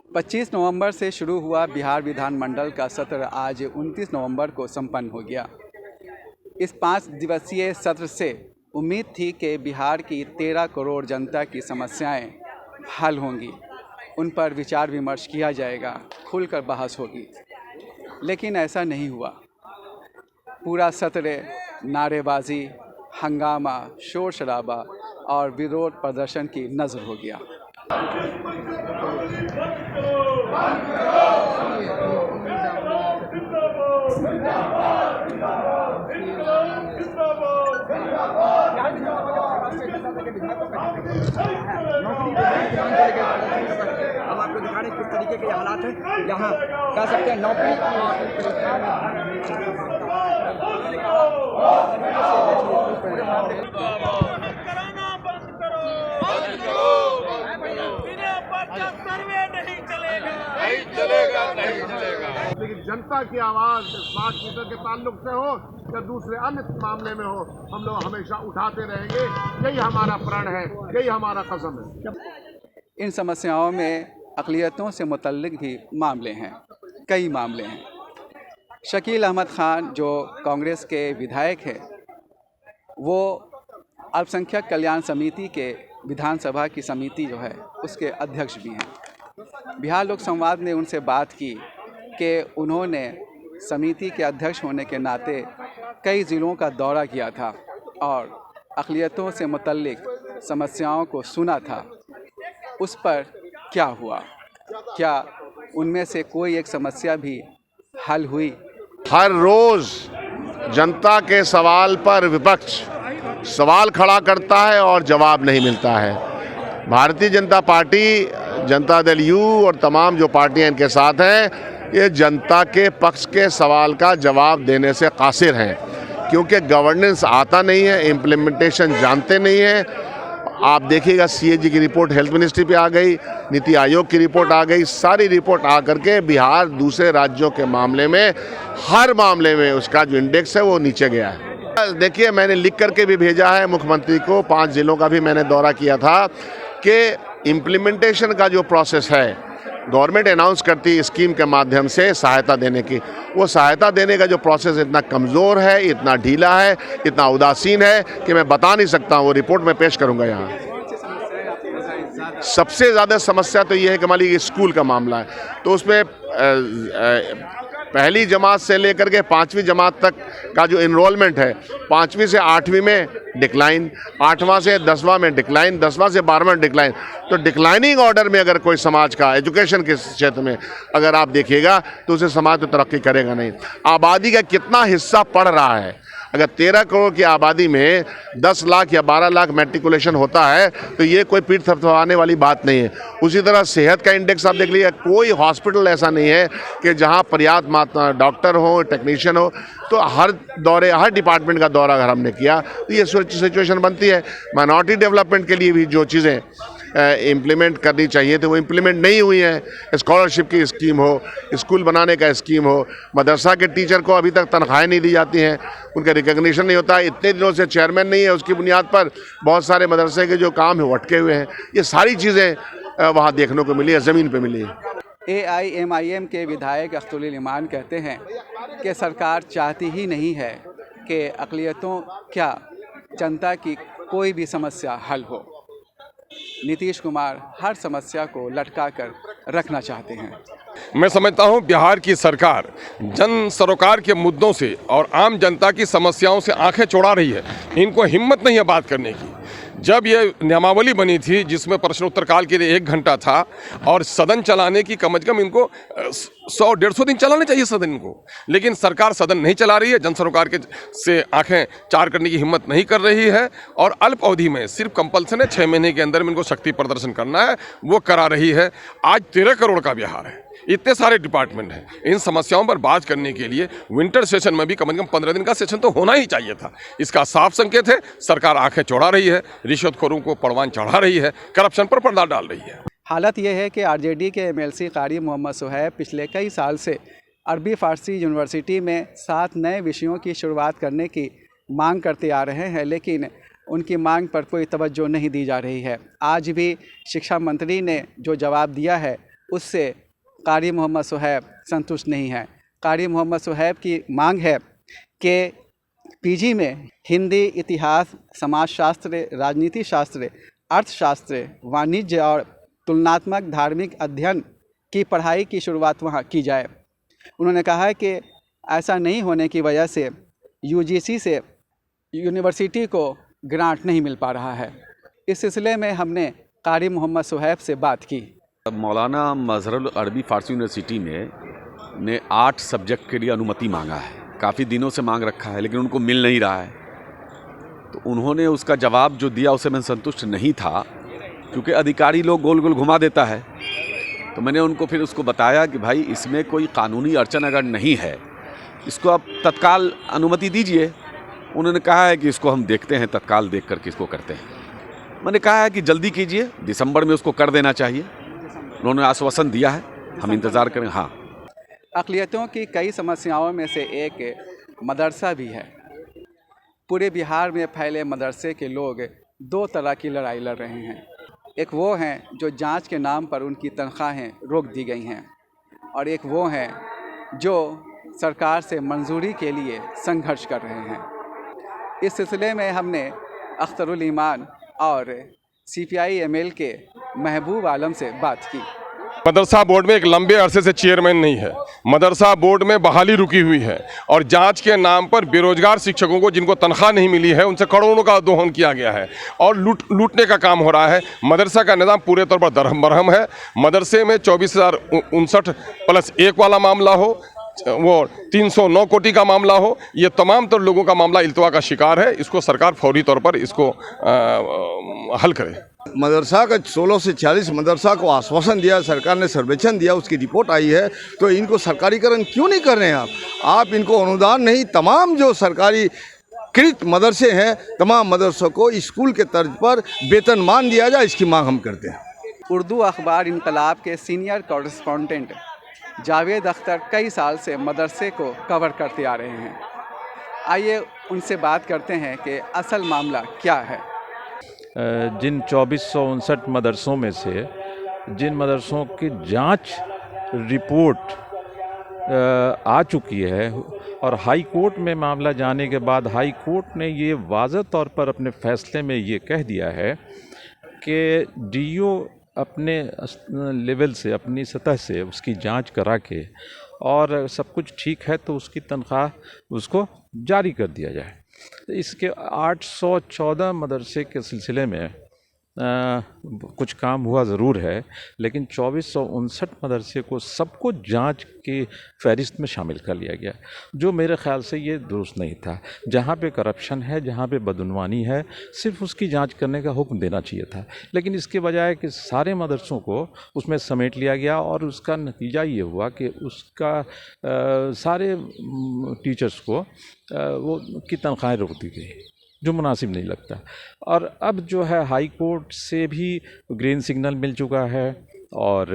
25 नवंबर से शुरू हुआ बिहार विधानमंडल का सत्र आज 29 नवंबर को संपन्न हो गया। इस 5 दिवसीय सत्र से उम्मीद थी कि बिहार की 13 करोड़ जनता की समस्याएं हल होंगी, उन पर विचार विमर्श किया जाएगा, खुलकर बहस होगी। लेकिन ऐसा नहीं हुआ। पूरा सत्र नारेबाजी, हंगामा, शोर शराबा और विरोध प्रदर्शन की नज़र हो गया। हम आपको दिखा रहे हैं किस तरीके के हालात हैं। यहाँ कह सकते हैं नौकरी लेकिन जनता की आवाज़ स्मार्ट मीटर के ताल्लुक से हो या दूसरे अन्य मामले में हो, हम लोग हमेशा उठाते रहेंगे। यही हमारा प्रण है, यही हमारा कसम है। इन समस्याओं में अक़लियतों से मुतल्लिक भी मामले हैं, कई मामले हैं। शकील अहमद ख़ान जो कांग्रेस के विधायक हैं, वो अल्पसंख्यक कल्याण समिति के विधानसभा की समिति जो है उसके अध्यक्ष भी हैं। बिहार लोक संवाद ने उनसे बात की कि उन्होंने समिति के अध्यक्ष होने के नाते कई ज़िलों का दौरा किया था और अक़लियतों से मुतल्लिक समस्याओं को सुना था। उस पर क्या हुआ? क्या उनमें से कोई एक समस्या भी हल हुई? हर रोज जनता के सवाल पर विपक्ष सवाल खड़ा करता है और जवाब नहीं मिलता है। भारतीय जनता पार्टी, जनता दल यू और तमाम जो पार्टियां इनके साथ हैं, ये जनता के पक्ष के सवाल का जवाब देने से कासिर हैं, क्योंकि गवर्नेंस आता नहीं है, इम्प्लीमेंटेशन जानते नहीं हैं। आप देखिएगा सीएजी की रिपोर्ट हेल्थ मिनिस्ट्री पे आ गई, नीति आयोग की रिपोर्ट आ गई, सारी रिपोर्ट आ करके बिहार दूसरे राज्यों के मामले में, हर मामले में उसका जो इंडेक्स है वो नीचे गया है। देखिए, मैंने लिख करके भी भेजा है मुख्यमंत्री को, 5 जिलों का भी मैंने दौरा किया था कि इम्प्लीमेंटेशन का जो प्रोसेस है, गवर्नमेंट अनाउंस करती है स्कीम के माध्यम से सहायता देने की, वो सहायता देने का जो प्रोसेस इतना कमज़ोर है, इतना ढीला है, इतना उदासीन है कि मैं बता नहीं सकता हूँ। वो रिपोर्ट में पेश करूँगा यहाँ। सबसे ज़्यादा समस्या तो ये है कि मान लीजिए स्कूल का मामला है, तो उसमें पहली जमात से लेकर के 5वीं जमात तक का जो इनरोलमेंट है, 5वीं से 8वीं में डिक्लाइन, 8वां से 10वां में डिक्लाइन, 10वां से 12वां में डिक्लाइन। तो डिक्लाइनिंग ऑर्डर में अगर कोई समाज का एजुकेशन के क्षेत्र में अगर आप देखिएगा तो उसे समाज तो तरक्की करेगा नहीं। आबादी का कितना हिस्सा पढ़ रहा है? अगर 13 करोड़ की आबादी में 10 लाख या 12 लाख मैट्रिकुलेशन होता है तो ये कोई पीठ थपथपाने वाली बात नहीं है। उसी तरह सेहत का इंडेक्स आप देख लीजिए, कोई हॉस्पिटल ऐसा नहीं है कि जहां पर्याप्त मात्रा डॉक्टर हो, टेक्नीशियन हो। तो हर डिपार्टमेंट का दौरा अगर हमने किया तो ये सिचुएशन बनती है। माइनॉरिटी डेवलपमेंट के लिए भी जो चीज़ें इम्प्लीमेंट करनी चाहिए तो वो इम्प्लीमेंट नहीं हुई हैं। स्कॉलरशिप की स्कीम हो, स्कूल बनाने का स्कीम हो, मदरसा के टीचर को अभी तक तनख्वाहें नहीं दी जाती हैं, उनका रिकग्निशन नहीं होता। इतने दिनों से चेयरमैन नहीं है, उसकी बुनियाद पर बहुत सारे मदरसे के जो काम है वो अटके हुए हैं। ये सारी चीज़ें वहाँ देखने को मिली है, ज़मीन पर मिली है। AIMIM के विधायक अख्तरुल ईमान कहते हैं कि सरकार चाहती ही नहीं है कि अक़लियतों क्या जनता की कोई भी समस्या हल हो। नीतीश कुमार हर समस्या को लटका कर रखना चाहते हैं। मैं समझता हूं बिहार की सरकार जन सरोकार के मुद्दों से और आम जनता की समस्याओं से आंखें चौड़ा रही है। इनको हिम्मत नहीं है बात करने की। जब ये नियमावली बनी थी जिसमें प्रश्नोत्तर काल के लिए 1 घंटा था और सदन चलाने की कम से कम इनको 100-150 दिन चलाने चाहिए सदन इनको, लेकिन सरकार सदन नहीं चला रही है, जन सरोकार के से आंखें चार करने की हिम्मत नहीं कर रही है और अल्प अवधि में सिर्फ कंपल्सन है 6 महीने के अंदर में इनको शक्ति प्रदर्शन करना है, वो करा रही है। आज 13 करोड़ का बिहार है, इतने सारे डिपार्टमेंट हैं। इन समस्याओं पर बात करने के लिए विंटर सेशन में भी कम से कम 15 दिन का सेशन तो होना ही चाहिए था। इसका साफ संकेत है सरकार आंखें चौड़ा रही है, रिश्वतखोरों को परवान चढ़ा रही है, करप्शन पर पर्दा डाल रही है। हालत यह है कि आरजेडी के MLC कारी मोहम्मद सुहैब पिछले कई साल से अरबी फ़ारसी यूनिवर्सिटी में 7 नए विषयों की शुरुआत करने की मांग करते आ रहे हैं, लेकिन उनकी मांग पर कोई तवज्जो नहीं दी जा रही है। आज भी शिक्षा मंत्री ने जो जवाब दिया है उससे कारी मोहम्मद सुहैब संतुष्ट नहीं है। कारी मोहम्मद सुहैब की मांग है कि पीजी में हिंदी, इतिहास, समाजशास्त्र, राजनीति शास्त्र, अर्थशास्त्र, वाणिज्य और तुलनात्मक धार्मिक अध्ययन की पढ़ाई की शुरुआत वहाँ की जाए। उन्होंने कहा है कि ऐसा नहीं होने की वजह से यूजीसी से यूनिवर्सिटी को ग्रांट नहीं मिल पा रहा है। इस सिलसिले में हमने कारी मोहम्मद सुहैब से बात की। मौलाना मजहरुल अरबी फ़ारसी यूनिवर्सिटी ने 8 सब्जेक्ट के लिए अनुमति मांगा है। काफ़ी दिनों से मांग रखा है लेकिन उनको मिल नहीं रहा है। तो उन्होंने उसका जवाब जो दिया उससे मैं संतुष्ट नहीं था, क्योंकि अधिकारी लोग गोल गोल घुमा देता है। तो मैंने उनको फिर उसको बताया कि भाई इसमें कोई कानूनी अड़चन अगर नहीं है, इसको आप तत्काल अनुमति दीजिए। उन्होंने कहा है कि इसको हम देखते हैं, तत्काल देख करके इसको करते हैं। मैंने कहा है कि जल्दी कीजिए, दिसंबर में उसको कर देना चाहिए। उन्होंने आश्वासन दिया है, हम इंतज़ार करें। हाँ, अक़लियतों की कई समस्याओं में से एक मदरसा भी है। पूरे बिहार में फैले मदरसे के लोग 2 तरह की लड़ाई लड़ रहे हैं। एक वो हैं जो जांच के नाम पर उनकी तनख्वाहें रोक दी गई हैं, और एक वो हैं जो सरकार से मंजूरी के लिए संघर्ष कर रहे हैं। इस सिलसिले में हमने अख्तरुल ईमान और CPI ML के महबूब आलम से बात की। मदरसा बोर्ड में एक लंबे अरसे से चेयरमैन नहीं है। मदरसा बोर्ड में बहाली रुकी हुई है और जांच के नाम पर बेरोजगार शिक्षकों को जिनको तनख्वाह नहीं मिली है उनसे करोड़ों का दोहन किया गया है और लूटने का काम हो रहा है। मदरसा का निज़ाम पूरे तौर पर दरहम बरहम है। मदरसे में 24,059 प्लस 1 वाला मामला हो, वो 309 कोटी का मामला हो, ये तमाम तर लोगों का मामला इल्तवा का शिकार है। इसको सरकार फौरी तौर पर इसको हल करे। मदरसा का 16 से 40 मदरसा को आश्वासन दिया, सरकार ने सर्वेक्षण दिया, उसकी रिपोर्ट आई है, तो इनको सरकारीकरण क्यों नहीं कर रहे हैं आप इनको अनुदान नहीं, तमाम जो सरकारी कृत मदरसे हैं तमाम मदरसों को स्कूल के तर्ज पर वेतनमान दिया जाए, इसकी मांग हम करते हैं। उर्दू अखबार इनकलाब के सीनियर कॉरेस्पॉन्डेंट जावेद अख्तर कई साल से मदरसे को कवर करते आ रहे हैं। आइए उनसे बात करते हैं कि असल मामला क्या है। जिन 2459 मदरसों में से जिन मदरसों की जांच रिपोर्ट आ चुकी है और हाई कोर्ट में मामला जाने के बाद हाई कोर्ट ने ये वाज़ह तौर पर अपने फ़ैसले में ये कह दिया है कि DO अपने लेवल से, अपनी सतह से उसकी जांच करा के और सब कुछ ठीक है तो उसकी तनख्वाह उसको जारी कर दिया जाए। इसके 814 मदरसे के सिलसिले में कुछ काम हुआ ज़रूर है, लेकिन 2459 मदरसे को सबको जांच की फ़हरिस्त में शामिल कर लिया गया, जो मेरे ख़्याल से ये दुरुस्त नहीं था। जहाँ पे करप्शन है, जहाँ पे बदउनवानी है, सिर्फ उसकी जांच करने का हुक्म देना चाहिए था, लेकिन इसके बजाय कि सारे मदरसों को उसमें समेट लिया गया और उसका नतीजा ये हुआ कि उसका सारे टीचर्स को वो की तनख्वाहें रोक दी गई, जो मुनासिब नहीं लगता। और अब जो है हाई कोर्ट से भी ग्रीन सिग्नल मिल चुका है और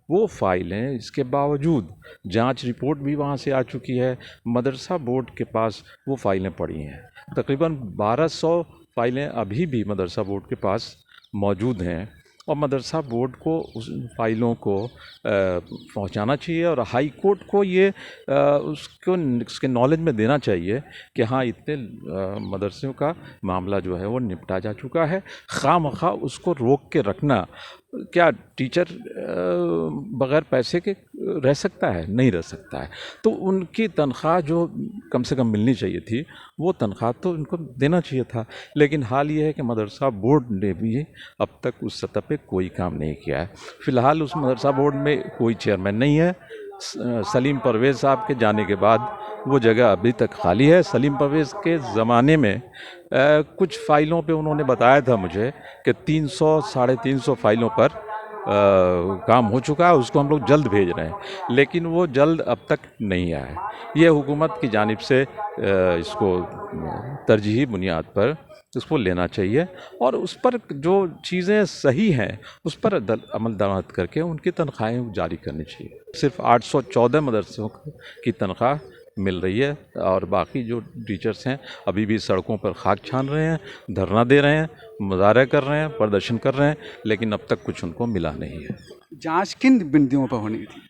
वो फाइलें, इसके बावजूद जांच रिपोर्ट भी वहाँ से आ चुकी है। मदरसा बोर्ड के पास वो फाइलें पड़ी हैं, तकरीबन 1200 फाइलें अभी भी मदरसा बोर्ड के पास मौजूद हैं और मदरसा बोर्ड को उस फाइलों को पहुंचाना चाहिए और हाई कोर्ट को ये उसके नॉलेज में देना चाहिए कि हाँ इतने मदरसों का मामला जो है वो निपटा जा चुका है। खामखा उसको रोक के रखना, क्या टीचर बग़ैर पैसे के रह सकता है? नहीं रह सकता है। तो उनकी तनख्वाह जो कम से कम मिलनी चाहिए थी वो तनख्वाह तो उनको देना चाहिए था, लेकिन हाल ये है कि मदरसा बोर्ड ने भी अब तक उस सतह पे कोई काम नहीं किया है। फ़िलहाल उस मदरसा बोर्ड में कोई चेयरमैन नहीं है। सलीम परवेज़ साहब के जाने के बाद वो जगह अभी तक खाली है। सलीम परवेज़ के ज़माने में कुछ फ़ाइलों पे उन्होंने बताया था मुझे कि 300 साढ़े 300 फाइलों पर काम हो चुका है, उसको हम लोग जल्द भेज रहे हैं, लेकिन वो जल्द अब तक नहीं आया है। ये हुकूमत की जानिब से इसको तरजीही बुनियाद पर इसको लेना चाहिए और उस पर जो चीज़ें सही हैं उस पर अमल दरामद करके उनकी तनख्वाहें जारी करनी चाहिए। सिर्फ 814 मदरसों की तनख्वाह मिल रही है। और बाकी जो टीचर्स हैं अभी भी सड़कों पर खाक छान रहे हैं, धरना दे रहे हैं, मुजाहरा कर रहे हैं, प्रदर्शन कर रहे हैं, लेकिन अब तक कुछ उनको मिला नहीं है। जांच किन बिंदुओं पर होनी थी?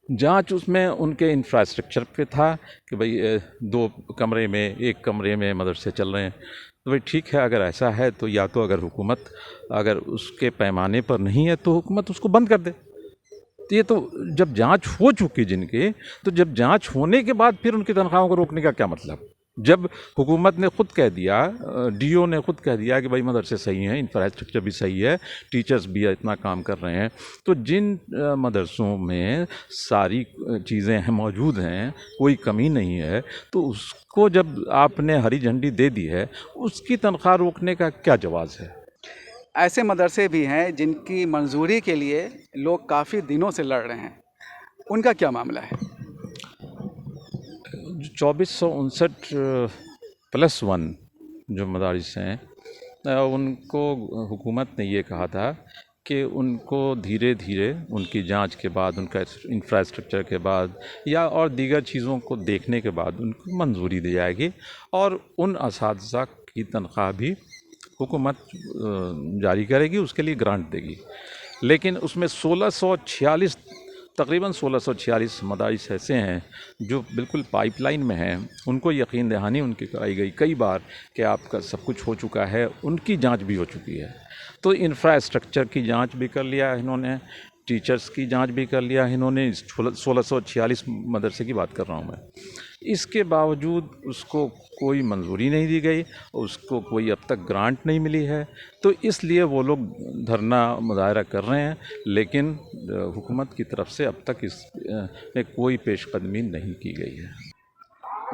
जांच उसमें उनके इंफ्रास्ट्रक्चर पे था कि भाई 2 कमरे में, 1 कमरे में मदरसे चल रहे हैं। तो भाई ठीक है, अगर ऐसा है तो या तो अगर हुकूमत अगर उसके पैमाने पर नहीं है तो हुकूमत उसको बंद कर दे। तो ये तो जब जांच हो चुकी जिनके, तो जब जांच होने के बाद फिर उनकी तनख्वाहों को रोकने का क्या मतलब? जब हुकूमत ने खुद कह दिया, डीओ ने खुद कह दिया कि भाई मदरसे सही हैं, इंफ्रास्ट्रक्चर भी सही है, टीचर्स भी इतना काम कर रहे हैं, तो जिन मदरसों में सारी चीज़ें हैं मौजूद हैं, कोई कमी नहीं है, तो उसको जब आपने हरी झंडी दे दी है, उसकी तनख्वाह रोकने का क्या जवाज़ है? ऐसे मदरसे भी हैं जिनकी मंजूरी के लिए लोग काफ़ी दिनों से लड़ रहे हैं, उनका क्या मामला है? 2459+1 जो मदारिस हैं, उनको हुकूमत ने ये कहा था कि उनको धीरे धीरे उनकी जांच के बाद, उनका इंफ्रास्ट्रक्चर के बाद या और दीगर चीज़ों को देखने के बाद उनको मंजूरी दी जाएगी और उन असातिज़ा की तनख्वाह भी हुकूमत जारी करेगी, उसके लिए ग्रांट देगी। लेकिन उसमें 1646 तकरीबन 1646 मदारिस ऐसे हैं जो बिल्कुल पाइपलाइन में हैं, उनको यकीन दहानी उनकी कराई गई कई बार कि आपका सब कुछ हो चुका है, उनकी जांच भी हो चुकी है। तो इंफ्रास्ट्रक्चर की जांच भी कर लिया इन्होंने, टीचर्स की जांच भी कर लिया इन्होंने, 1646 मदरसे की बात कर रहा हूँ मैं। इसके बावजूद उसको कोई मंजूरी नहीं दी गई, उसको कोई अब तक ग्रांट नहीं मिली है, तो इसलिए वो लोग धरना मुजाहरा कर रहे हैं, लेकिन हुकूमत की तरफ से अब तक इसमें कोई पेशकदमी नहीं की गई है।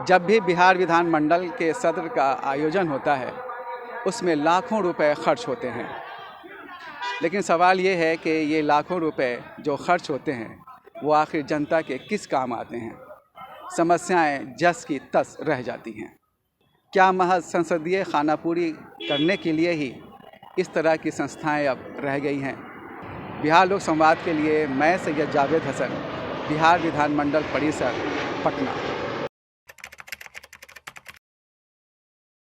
जब भी बिहार विधानमंडल के सत्र का आयोजन होता है उसमें लाखों रुपए खर्च होते हैं, लेकिन सवाल ये है कि ये लाखों रुपए जो खर्च होते हैं वो आखिर जनता के किस काम आते हैं? समस्याएं जस की तस रह जाती हैं। क्या महज संसदीय खानापूरी करने के लिए ही इस तरह की संस्थाएं अब रह गई हैं? बिहार लोक संवाद के लिए मैं सैयद जावेद हसन, बिहार विधानमंडल परिसर, पटना।